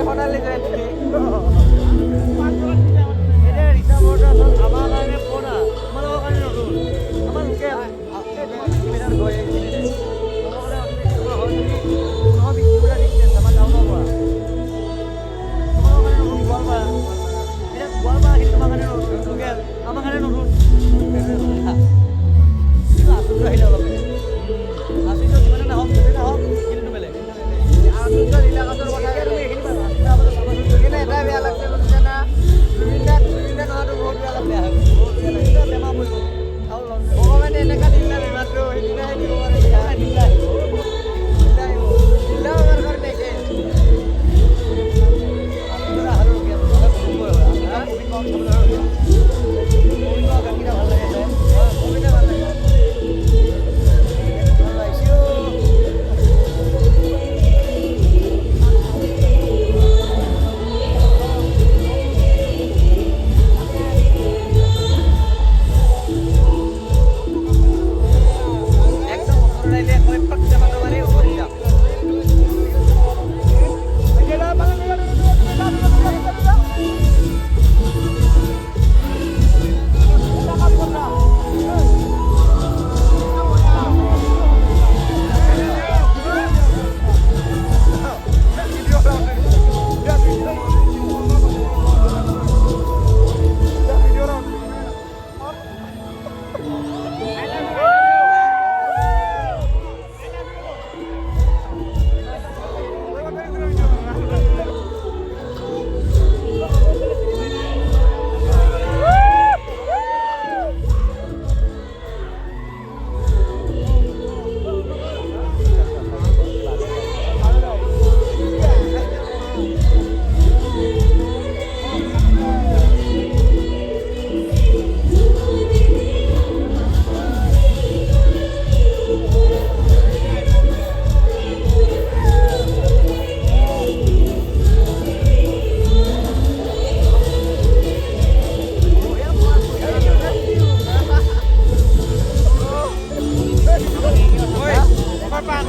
সোণালী জয়ন্তী এতিয়া ৰিচা বৰদা আমাৰ কাৰণে পুৰণা তোমালোকৰ কাৰণে নতুন আমাৰ লোকেল গৈ আমার কাছে নতুন আসুন আহিলে অলপ আসি তো যিমানে নাহক যদি নাহক কিন্তু বেলেগ আসুন তো লীলাকাতৰ কথা তুমি এইখিনি পাবা এটাই বেয়া লাগছে বুজিছা না জুবিনদা নোহোৱাটো বহুত বেয়া লাগছে বেমাৰ পৰিব আৰু ভগৱানে এনেকুৱা দিলা বেমাৰটো সেইদিনাহে দিব পাৰে দিলা আমাৰ কাৰণে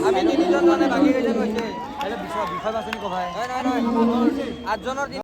আমি তিনিজন মানে বাকী কেইজন গৈছে বিষয় বাছনি কভাই 8জনৰ